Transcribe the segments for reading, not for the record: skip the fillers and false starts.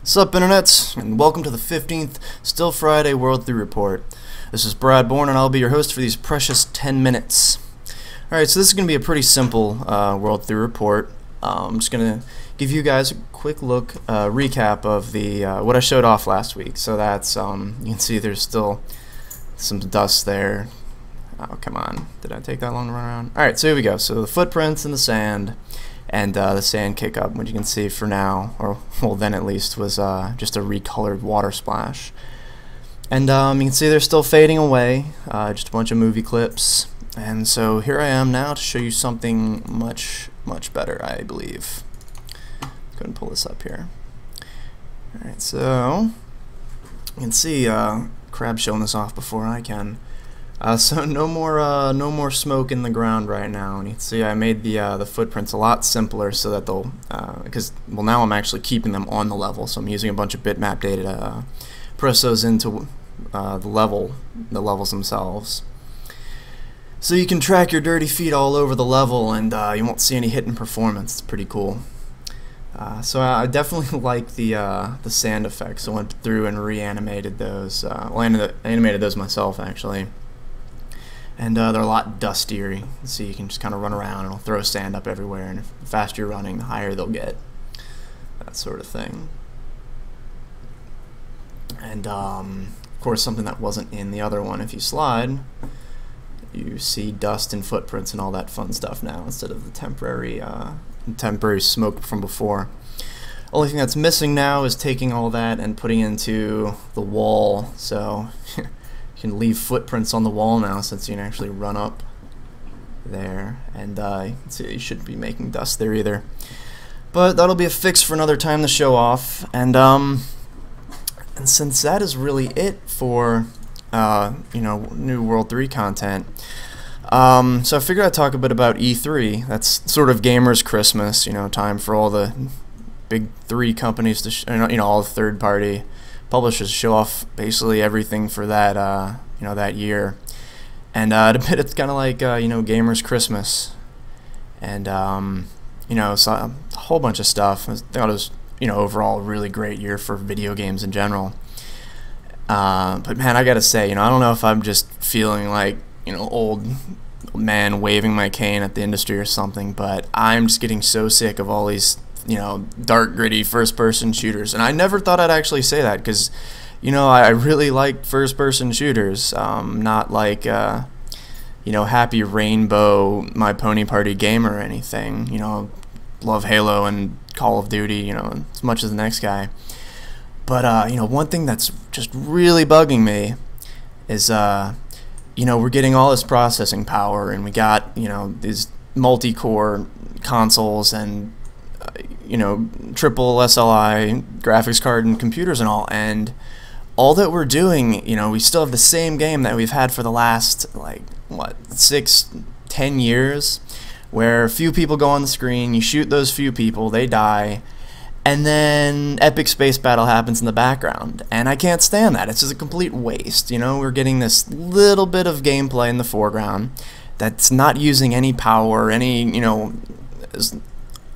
Sup internets, and welcome to the 15th Still Friday World 3 report. This is Borne, and I'll be your host for these precious 10 minutes. Alright, so this is going to be a pretty simple World 3 report. I'm just going to give you guys a quick look, recap of the what I showed off last week. So that's, you can see there's still some dust there. Oh, come on. Did I take that long to run around? Alright, so here we go. So the footprints in the sand. And the sand kick up, which you can see for now, or well then at least, was just a recolored water splash. And you can see they're still fading away, just a bunch of movie clips. And so here I am now to show you something much better, I believe. Let's go ahead and pull this up here. Alright, so you can see Crab's showing this off before I can. So no more smoke in the ground right now, and you can see I made the footprints a lot simpler so that they'll because well now I'm actually keeping them on the level, so I'm using a bunch of bitmap data to press those into the levels themselves. So you can track your dirty feet all over the level, and you won't see any hit in performance. It's pretty cool. So I definitely like the sand effects. I went through and reanimated those. Well, I animated those myself actually. And they're a lot dustier. So you can just kind of run around and it'll throw sand up everywhere, and the faster you're running, the higher they'll get. That sort of thing. And of course, something that wasn't in the other one, if you slide, you see dust and footprints and all that fun stuff now instead of the temporary smoke from before. Only thing that's missing now is taking all that and putting it into the wall. So you can leave footprints on the wall now, since you can actually run up there, and you shouldn't be making dust there either. But that'll be a fix for another time to show off. And since that is really it for you know, new World 3 content, so I figured I'd talk a bit about E3. That's sort of gamers' Christmas, you know, time for all the big 3 companies to you know, all the third-party publishers show off basically everything for that you know, that year. And to admit, it's kind of like you know, gamers' Christmas. And you know, so a whole bunch of stuff. I thought it was, you know, overall a really great year for video games in general. But man, I gotta say, you know, I don't know if I'm just feeling like, you know, old man waving my cane at the industry or something, but I'm just getting so sick of all these, you know, dark, gritty first-person shooters. And I never thought I'd actually say that, because, you know, I really like first-person shooters, not like, you know, Happy Rainbow, My Pony Party Gamer or anything. You know, love Halo and Call of Duty, you know, as much as the next guy. But, you know, one thing that's just really bugging me is, you know, we're getting all this processing power, and we got, you know, these multi-core consoles and you know, triple SLI graphics card and computers and all that we're doing, you know, we still have the same game that we've had for the last, like, what, 6-10 years, where a few people go on the screen, you shoot those few people, they die, and then epic space battle happens in the background. And I can't stand that. It's just a complete waste. You know, we're getting this little bit of gameplay in the foreground that's not using any power, any, you know,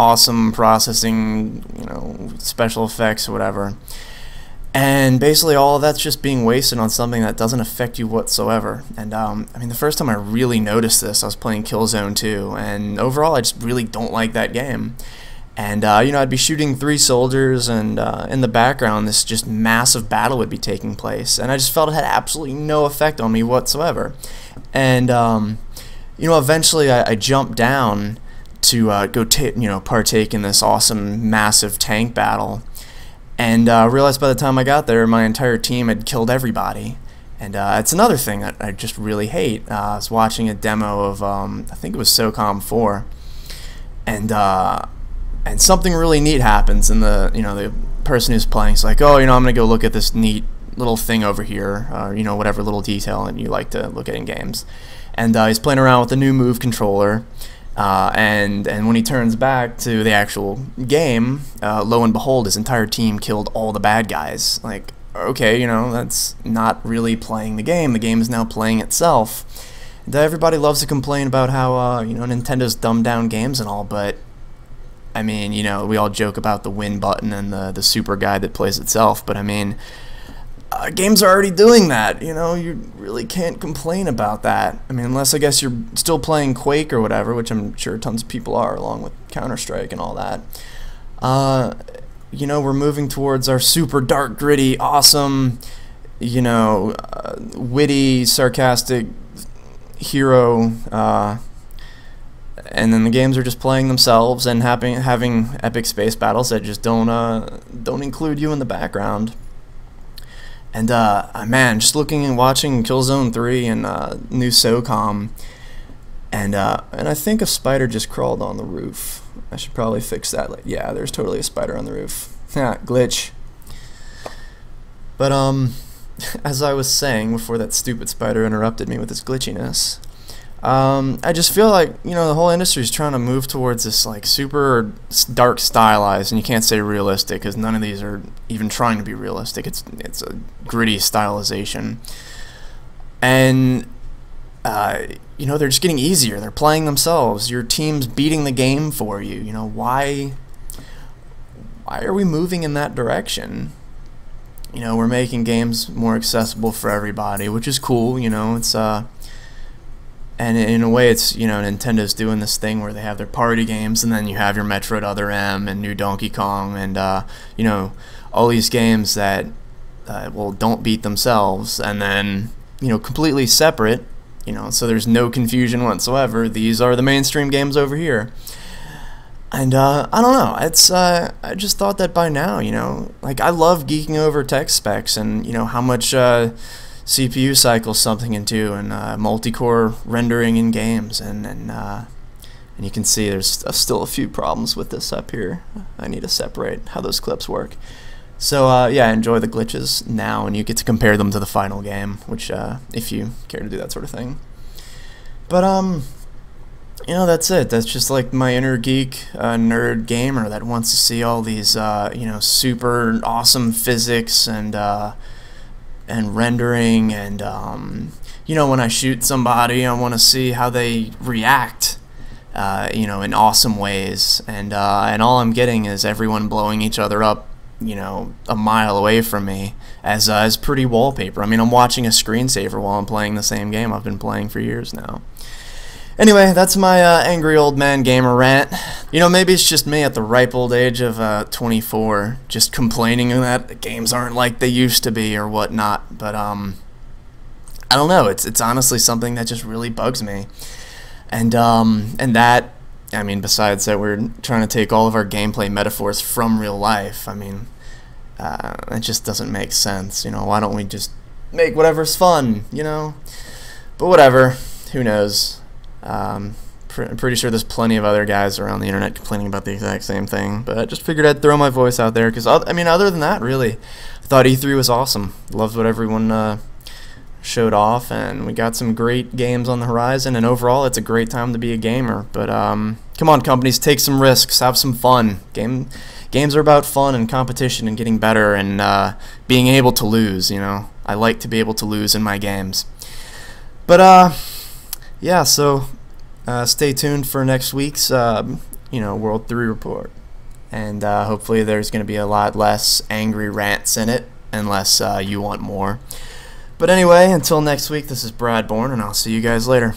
awesome processing, you know, special effects or whatever, and basically all of that's just being wasted on something that doesn't affect you whatsoever. And I mean, the first time I really noticed this, I was playing Killzone 2, and overall I just really don't like that game. And you know, I'd be shooting 3 soldiers, and in the background this just massive battle would be taking place, and I just felt it had absolutely no effect on me whatsoever. And you know, eventually I jumped down to go you know, partake in this awesome massive tank battle, and realized by the time I got there my entire team had killed everybody. And it's another thing that I just really hate. I was watching a demo of I think it was SOCOM 4, and something really neat happens, and you know, the person who's playing is like, oh, you know, I'm gonna go look at this neat little thing over here, you know, whatever little detail that you like to look at in games. And he's playing around with the new Move controller. And when he turns back to the actual game, lo and behold, his entire team killed all the bad guys. Like, okay, you know, that's not really playing the game. The game is now playing itself. And everybody loves to complain about how, you know, Nintendo's dumbed down games and all, but I mean, you know, we all joke about the win button and the super guide that plays itself, but I mean, games are already doing that. You know, you really can't complain about that. I mean, unless I guess you're still playing Quake or whatever, which I'm sure tons of people are, along with Counter-Strike and all that. You know, we're moving towards our super dark, gritty, awesome, you know, witty, sarcastic hero, and then the games are just playing themselves and having epic space battles that just don't include you in the background. And man, just looking and watching Killzone 3 and new SOCOM, and I think a spider just crawled on the roof. I should probably fix that. Yeah, there's totally a spider on the roof. Yeah, glitch. But as I was saying before that stupid spider interrupted me with its glitchiness, I just feel like, you know, the whole industry is trying to move towards this like super dark stylized, and you can't say realistic because none of these are even trying to be realistic. It's a gritty stylization, and you know, they're just getting easier. They're playing themselves. Your team's beating the game for you. You know, why are we moving in that direction? You know, we're making games more accessible for everybody, which is cool. You know, it's and in a way, it's, you know, Nintendo's doing this thing where they have their party games, and then you have your Metroid Other M and new Donkey Kong, and you know, all these games that well, don't beat themselves, and then, you know, completely separate. You know, so there's no confusion whatsoever. These are the mainstream games over here. And I don't know, it's I just thought that by now, you know, like, I love geeking over tech specs and, you know, how much CPU cycles something into, and multi-core rendering in games, and you can see there's still a few problems with this up here. I need to separate how those clips work. So yeah, enjoy the glitches now, and you get to compare them to the final game, which if you care to do that sort of thing. But you know, that's it. That's just like my inner geek nerd gamer that wants to see all these you know, super awesome physics and rendering, and you know, when I shoot somebody, I want to see how they react, you know, in awesome ways, and all I'm getting is everyone blowing each other up, you know, a mile away from me as pretty wallpaper. I mean, I'm watching a screensaver while I'm playing the same game I've been playing for years now. Anyway, that's my angry old man gamer rant. You know, maybe it's just me at the ripe old age of 24, just complaining that games aren't like they used to be or whatnot. But I don't know. It's honestly something that just really bugs me. And that, I mean, besides that, we're trying to take all of our gameplay metaphors from real life. I mean, it just doesn't make sense. You know, why don't we just make whatever's fun? You know, but whatever. Who knows? I'm pretty sure there's plenty of other guys around the internet complaining about the exact same thing, but I just figured I'd throw my voice out there because, I mean, other than that, really, I thought E3 was awesome. Loved what everyone showed off, and we got some great games on the horizon, and overall, it's a great time to be a gamer. But come on, companies, take some risks, have some fun. Games are about fun and competition and getting better and being able to lose. You know, I like to be able to lose in my games. But yeah, so stay tuned for next week's you know, World 3 report, and hopefully there's going to be a lot less angry rants in it, unless you want more. But anyway, until next week, this is Borne, and I'll see you guys later.